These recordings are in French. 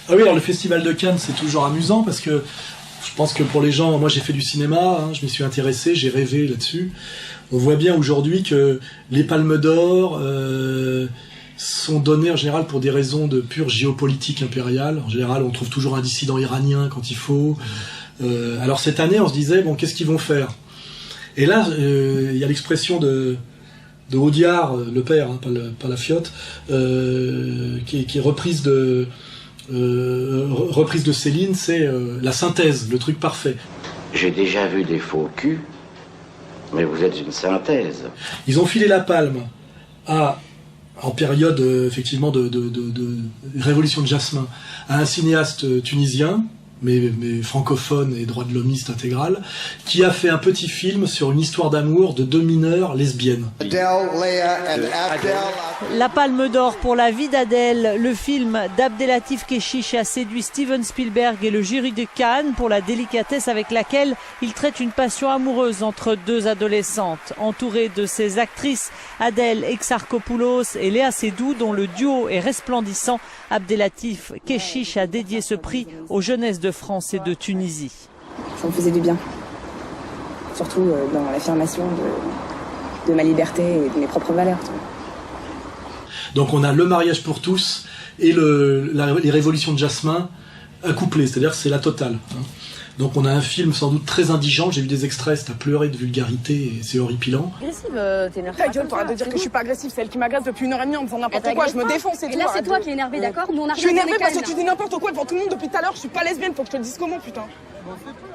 Ah oui, alors le Festival de Cannes, c'est toujours amusant parce que je pense que pour les gens, moi j'ai fait du cinéma, hein, je m'y suis intéressé, j'ai rêvé là-dessus. On voit bien aujourd'hui que les palmes d'or sont données en général pour des raisons de pure géopolitique impériale. En général, on trouve toujours un dissident iranien quand il faut. Alors cette année, on se disait, bon, qu'est-ce qu'ils vont faire ? Et là, il y a l'expression de Audiard, le père, hein, pas la fiotte, qui est reprise de Céline, c'est la synthèse, le truc parfait. J'ai déjà vu des faux culs, mais vous êtes une synthèse. Ils ont filé la palme en période effectivement de révolution de Jasmin, à un cinéaste tunisien, mais francophone et droit de l'hommiste intégral, qui a fait un petit film sur une histoire d'amour de 2 mineurs lesbiennes. La Palme d'Or pour La vie d'Adèle, le film d'Abdelatif Kechiche a séduit Steven Spielberg et le jury de Cannes pour la délicatesse avec laquelle il traite une passion amoureuse entre 2 adolescentes. Entouré de ses actrices Adèle Exarchopoulos et Léa Seydoux, dont le duo est resplendissant, Abdelatif Kechiche a dédié ce prix aux jeunesses de France et de Tunisie. Ça me faisait du bien, surtout dans l'affirmation de ma liberté et de mes propres valeurs. Donc on a le mariage pour tous et les révolutions de Jasmin accouplées, c'est-à-dire que c'est la totale. Hein. Donc on a un film sans doute très indigent, j'ai vu des extraits, c'est à pleurer de vulgarité et c'est horripilant. Agressive, t'énerves pas. Ta gueule, t'arrêtes de dire que je suis pas agressive, c'est elle qui m'agresse depuis 1h30 en me disant n'importe quoi, je me défonce et tout. Et là c'est toi qui es énervé, d'accord? Nous on a Je suis énervée parce que tu dis n'importe quoi devant tout le monde depuis tout à l'heure, je suis pas lesbienne, faut que je te le dise comment, putain.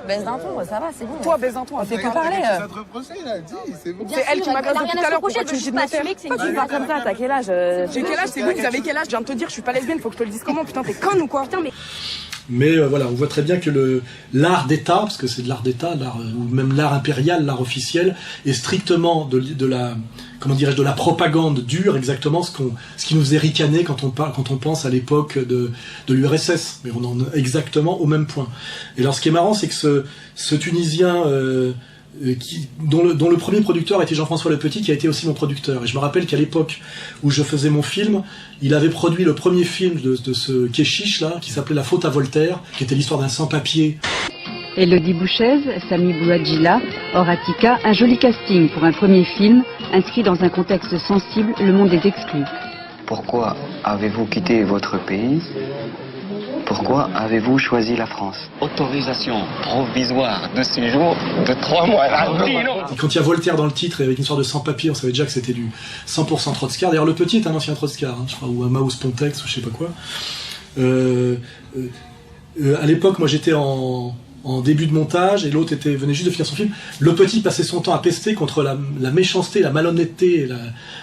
Baisse d'un ton, ça va, c'est bon. Toi, baisse d'un ton, elle fait que parler. C'est elle qui m'agresse depuis tout à l'heure, pourquoi tu me dis de me taire? Tu vas comme ça, t'as quel âge? J'ai quel âge? C'est vous, vous avez quel âge? Je viens de te dire, je suis pas lesbienne, faut que je te le dise comment, putain, t'es conne ou quoi? Putain, mais... Mais voilà, on voit très bien que l'art d'État, parce que c'est de l'art d'État, ou même l'art impérial, l'art officiel, est strictement de la propagande dure, exactement ce qui nous faisait ricaner quand on pense à l'époque de l'URSS. Mais on en est exactement au même point. Et alors ce qui est marrant, c'est que ce Tunisien dont le premier producteur était Jean-François Le Petit, qui a été aussi mon producteur. Et je me rappelle qu'à l'époque où je faisais mon film, il avait produit le premier film de ce Kechiche là, qui s'appelait La faute à Voltaire, qui était l'histoire d'un sans-papier. Élodie Bouchez, Sami Bouadjila, Horatica, un joli casting pour un premier film inscrit dans un contexte sensible, le monde des exclus. Pourquoi avez-vous quitté votre pays ? Pourquoi avez-vous choisi la France ? Autorisation provisoire de séjour de 3 mois. Et quand il y a Voltaire dans le titre et avec une sorte de sans-papier, on savait déjà que c'était du 100% Trotskar. D'ailleurs, Le Petit est un ancien Trotskar, hein, je crois, ou un Maus Pontex, ou je sais pas quoi. À l'époque, moi j'étais en début de montage et l'autre venait juste de finir son film. Le Petit passait son temps à pester contre la méchanceté, la malhonnêteté, et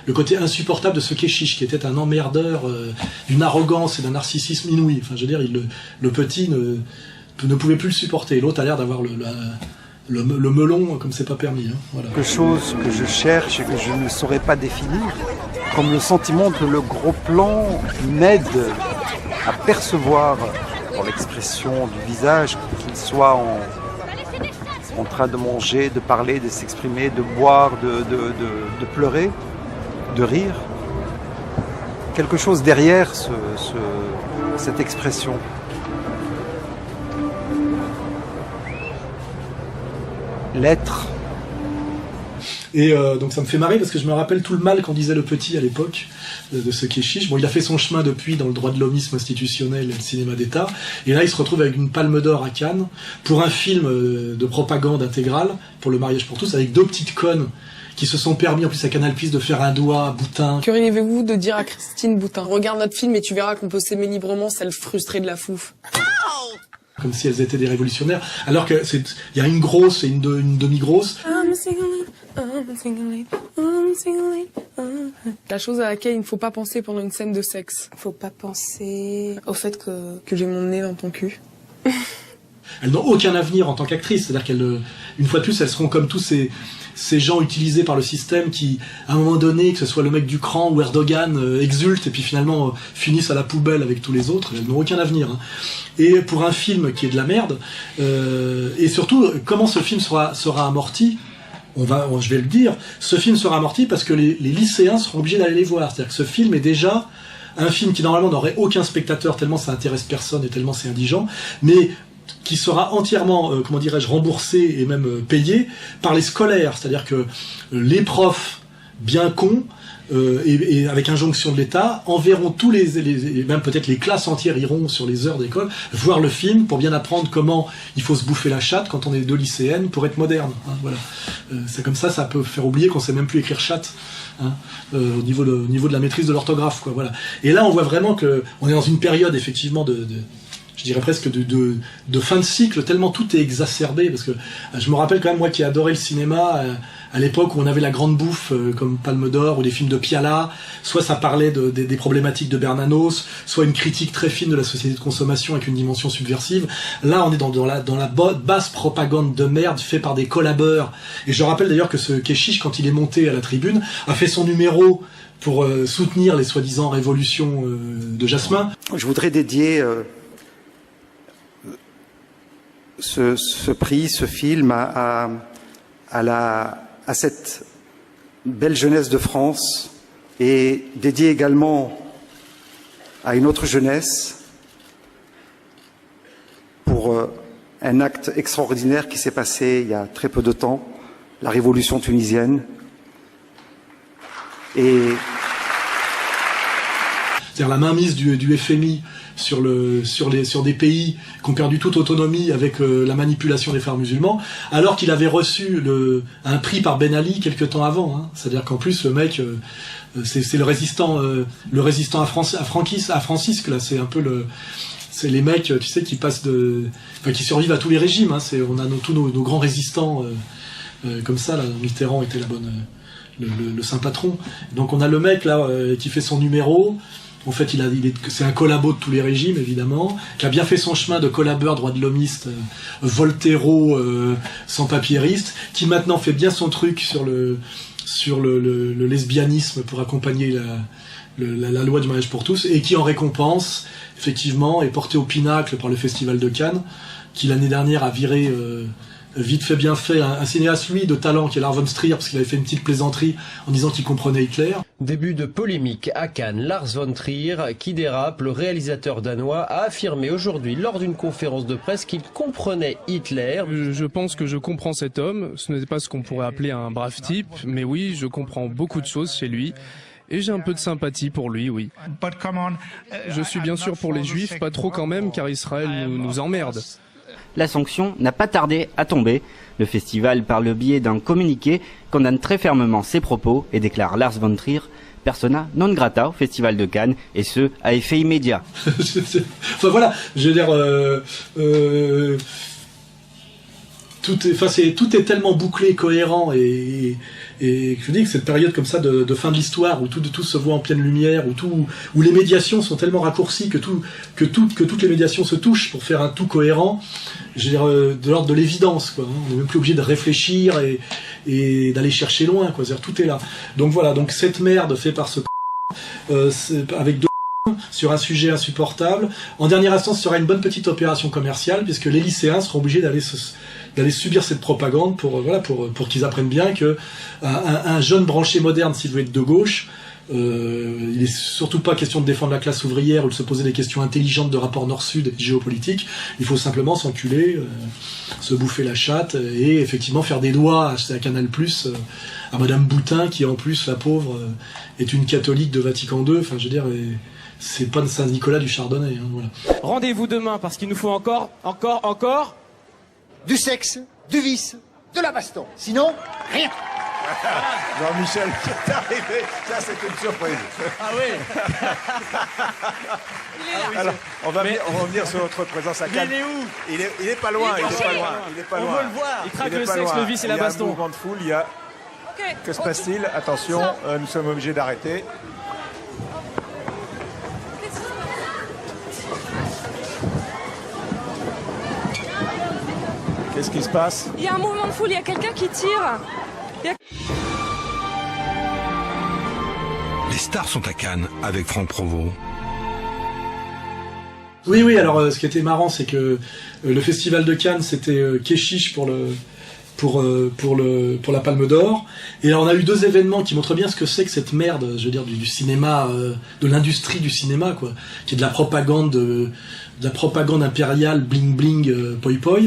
le côté insupportable de ce Kechiche, qui était un emmerdeur d'une arrogance et d'un narcissisme inouï. Enfin, je veux dire, le Petit ne pouvait plus le supporter. L'autre a l'air d'avoir le melon comme c'est pas permis. Hein. Voilà. Quelque chose que je cherche et que je ne saurais pas définir, comme le sentiment que le gros plan m'aide à percevoir dans l'expression du visage, qu'il soit en train de manger, de parler, de s'exprimer, de boire, de pleurer, de rire. Quelque chose derrière cette expression. L'être. Et donc ça me fait marrer parce que je me rappelle tout le mal qu'en disait Le Petit à l'époque de ce Kechiche. Bon, il a fait son chemin depuis dans le droit de l'hommisme institutionnel et le cinéma d'État. Et là, il se retrouve avec une palme d'or à Cannes pour un film de propagande intégrale pour le mariage pour tous, avec 2 petites connes qui se sont permis, en plus à Canal+, de faire un doigt à Boutin. Que rêvez-vous de dire à Christine Boutin? Regarde notre film et tu verras qu'on peut s'aimer librement, celle frustrée de la fouf. Comme si elles étaient des révolutionnaires, alors que il y a une grosse et une demi-grosse. La chose à laquelle il ne faut pas penser pendant une scène de sexe. Faut pas penser au fait que j'ai mon nez dans ton cul. Elles n'ont aucun avenir en tant qu'actrices, c'est-à-dire qu'elles, une fois de plus, elles seront comme tous ces gens utilisés par le système qui, à un moment donné, que ce soit le mec du cran ou Erdogan, exultent et puis finalement finissent à la poubelle avec tous les autres. Elles n'ont aucun avenir. Hein. Et pour un film qui est de la merde, et surtout, comment ce film sera amorti, je vais le dire, ce film sera amorti parce que les lycéens seront obligés d'aller les voir. C'est-à-dire que ce film est déjà un film qui normalement n'aurait aucun spectateur tellement ça intéresse personne et tellement c'est indigent, mais qui sera entièrement, comment dirais-je, remboursé et même payé par les scolaires, c'est-à-dire que les profs bien cons et avec injonction de l'État enverront tous même peut-être les classes entières iront sur les heures d'école voir le film pour bien apprendre comment il faut se bouffer la chatte quand on est 2 lycéennes pour être moderne. Hein, voilà. C'est comme ça peut faire oublier qu'on sait même plus écrire chatte. Hein, au niveau de la maîtrise de l'orthographe, quoi. Voilà. Et là, on voit vraiment que on est dans une période effectivement je dirais presque de fin de cycle, tellement tout est exacerbé, parce que je me rappelle quand même, moi qui adorais le cinéma, à l'époque où on avait la grande bouffe, comme Palme d'Or, ou des films de Piala, soit ça parlait des problématiques de Bernanos, soit une critique très fine de la société de consommation avec une dimension subversive. Là, on est dans la basse propagande de merde fait par des collabeurs. Et je rappelle d'ailleurs que ce Keshish, quand il est monté à la tribune, a fait son numéro pour soutenir les soi-disant révolutions de Jasmin. Je voudrais dédier ce prix, ce film à cette belle jeunesse de France, et dédié également à une autre jeunesse pour un acte extraordinaire qui s'est passé il y a très peu de temps, la révolution tunisienne. C'est-à-dire la mainmise du FMI sur des pays qui ont perdu toute autonomie avec la manipulation des frères musulmans, alors qu'il avait reçu un prix par Ben Ali quelques temps avant. Hein. C'est-à-dire qu'en plus le mec, c'est le résistant à Francisque là. C'est un peu c'est les mecs, tu sais, qui qui survivent à tous les régimes. Hein. On a tous nos grands résistants comme ça. Là, Mitterrand était le saint patron. Donc on a le mec là qui fait son numéro. En fait, c'est un collabo de tous les régimes, évidemment, qui a bien fait son chemin de collabeur droit de l'homiste, voltairo, sans-papiériste, qui maintenant fait bien son truc sur le lesbianisme pour accompagner la loi du mariage pour tous, et qui en récompense, effectivement, est porté au pinacle par le Festival de Cannes, qui l'année dernière a viré vite fait bien fait un cinéaste, lui, de talent, qui est Lars von Trier, parce qu'il avait fait une petite plaisanterie en disant qu'il comprenait Hitler. Début de polémique à Cannes. Lars von Trier, qui dérape, le réalisateur danois, a affirmé aujourd'hui lors d'une conférence de presse qu'il comprenait Hitler. Je pense que je comprends cet homme. Ce n'est pas ce qu'on pourrait appeler un brave type, mais oui, je comprends beaucoup de choses chez lui. Et j'ai un peu de sympathie pour lui, oui. Je suis bien sûr pour les Juifs, pas trop quand même, car Israël nous emmerde. La sanction n'a pas tardé à tomber. Le festival, par le biais d'un communiqué, condamne très fermement ces propos et déclare Lars von Trier persona non grata au Festival de Cannes, et ce, à effet immédiat. Enfin voilà, je veux dire... tout est tellement bouclé, cohérent, et je dis que cette période comme ça de fin de l'histoire où tout se voit en pleine lumière, où les médiations sont tellement raccourcies que toutes les médiations se touchent pour faire un tout cohérent, je veux dire, de l'ordre de l'évidence, quoi. On n'est même plus obligé de réfléchir et d'aller chercher loin, quoi. C'est-à-dire, tout est là. Donc voilà, donc cette merde faite par ce avec deux sur un sujet insupportable. En dernière instance, ce sera une bonne petite opération commerciale, puisque les lycéens seront obligés d'aller subir cette propagande pour qu'ils apprennent bien que un jeune branché moderne, s'il veut être de gauche, il est surtout pas question de défendre la classe ouvrière ou de se poser des questions intelligentes de rapport nord-sud et géopolitique. Il faut simplement s'enculer, se bouffer la chatte et effectivement faire des doigts à Canal+, à Madame Boutin, qui en plus, la pauvre, est une catholique de Vatican II. Enfin, je veux dire, c'est pas de Saint-Nicolas du Chardonnay. Hein, voilà. Rendez-vous demain parce qu'il nous faut encore du sexe, du vice, de la baston. Sinon, rien. Jean-Michel qui est arrivé, ça c'est une surprise. Ah oui. Alors, on va revenir sur notre présence à Cannes. Il est où? Il est pas loin, il est pas loin. On veut le voir. Il traque le sexe, le vice et la baston. Il y a un mouvement de foule, Que se passe-t-il? Attention, nous sommes obligés d'arrêter. Qu'est-ce qui se passe? Il y a un mouvement de foule, il y a quelqu'un qui tire. Les stars sont à Cannes avec Franck Provost. Oui, alors ce qui était marrant, c'est que le festival de Cannes, c'était Keshish pour pour la Palme d'Or. Et là, on a eu 2 événements qui montrent bien ce que c'est que cette merde, je veux dire, du cinéma, de l'industrie du cinéma, quoi, qui est de la propagande impériale, bling bling, poi poi.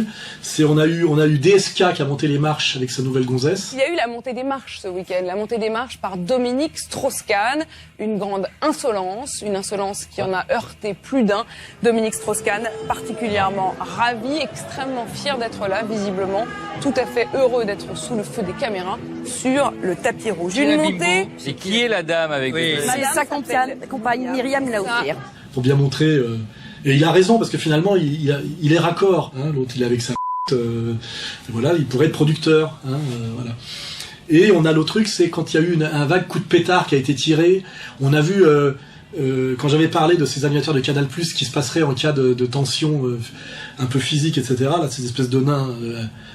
On a eu DSK qui a monté les marches avec sa nouvelle gonzesse. Il y a eu la montée des marches ce week-end, la montée des marches par Dominique Strauss-Kahn, une grande insolence, une insolence qui en a heurté plus d'un. Dominique Strauss-Kahn, particulièrement ravi, extrêmement fier d'être là, visiblement, tout à fait heureux d'être sous le feu des caméras sur le tapis rouge. Une montée. Et qui est la dame avec C'est sa compagne Myriam Laoutir. Pour bien montrer, et il a raison parce que finalement il est raccord, hein, l'autre il est avec sa voilà, il pourrait être producteur, hein, voilà. Et on a l'autre truc, c'est quand il y a eu un vague coup de pétard qui a été tiré, on a vu quand j'avais parlé de ces animateurs de Canal+, qui se passerait en cas de tension un peu physique, etc. Là, ces espèces de nains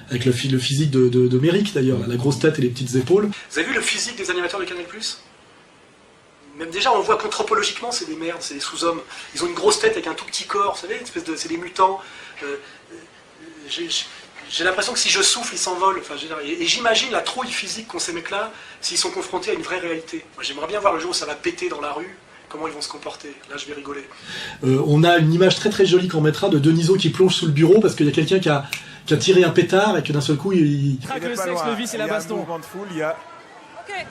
avec le physique de Méric d'ailleurs, la grosse tête et les petites épaules. Vous avez vu le physique des animateurs de Canal+? Même déjà, on voit qu'anthropologiquement, c'est des merdes, c'est des sous-hommes. Ils ont une grosse tête avec un tout petit corps, vous savez, c'est des mutants. J'ai l'impression que si je souffle, ils s'envolent. Enfin, et j'imagine la trouille physique qu'ont ces mecs-là s'ils sont confrontés à une vraie réalité. Moi, j'aimerais bien voir le jour où ça va péter dans la rue, comment ils vont se comporter. Là, je vais rigoler. On a une image très très jolie qu'on mettra de Denisot qui plonge sous le bureau parce qu'il y a quelqu'un qui a tiré un pétard et que d'un seul coup, il craque le sexe, le vice et la baston. Il y a un mouvement de foule, il y a...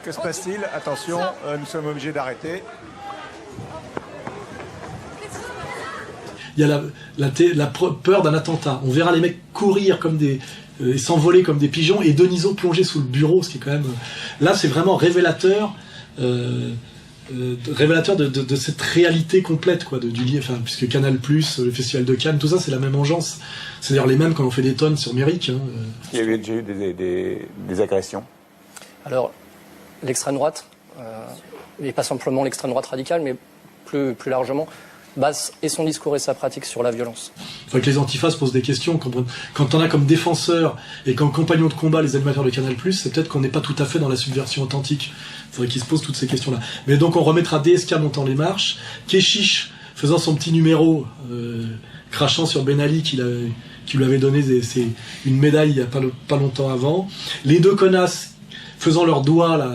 Que se passe-t-il? Attention, nous sommes obligés d'arrêter. Il y a la peur d'un attentat. On verra les mecs courir comme et s'envoler comme des pigeons et Denisot plonger sous le bureau, ce qui est quand même... Là, c'est vraiment révélateur de cette réalité complète, quoi, du lien, enfin, puisque Canal+, le Festival de Cannes, tout ça, c'est la même agence. C'est d'ailleurs les mêmes quand on fait des tonnes sur Méric. Hein. Il y a déjà eu des agressions. Alors, l'extrême droite, et pas simplement l'extrême droite radicale, mais plus largement, base et son discours et sa pratique sur la violence. Il faut que les antifas se posent des questions. Quand on a comme défenseur et comme compagnon de combat les animateurs de Canal+, c'est peut-être qu'on n'est pas tout à fait dans la subversion authentique. Il faudrait qu'ils se posent toutes ces questions-là. Mais donc on remettra DSK montant les marches, Keshish faisant son petit numéro, crachant sur Ben Ali qui lui avait donné une médaille il n'y a pas longtemps avant. Les 2 connasses faisant leurs doigts là,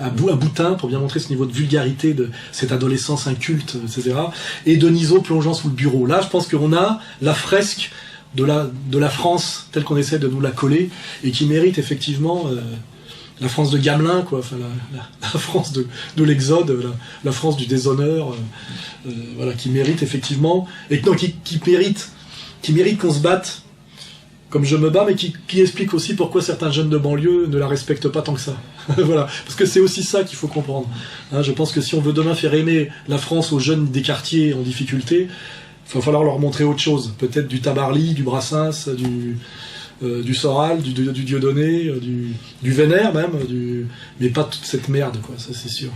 à boutin pour bien montrer ce niveau de vulgarité de cette adolescence inculte, etc. Et Denisot plongeant sous le bureau. Là, je pense qu'on a la fresque de la France telle qu'on essaie de nous la coller et qui mérite effectivement la France de Gamelin, quoi. Enfin, la France de l'exode, la France du déshonneur, voilà, qui mérite effectivement et non, qui mérite qu'on se batte. Comme je me bats, mais qui explique aussi pourquoi certains jeunes de banlieue ne la respectent pas tant que ça. Voilà, parce que c'est aussi ça qu'il faut comprendre. Hein, je pense que si on veut demain faire aimer la France aux jeunes des quartiers en difficulté, il va falloir leur montrer autre chose. Peut-être du Tabarly, du Brassens, du Soral, du Dieudonné, du Vénère même, mais pas toute cette merde, quoi. Ça c'est sûr.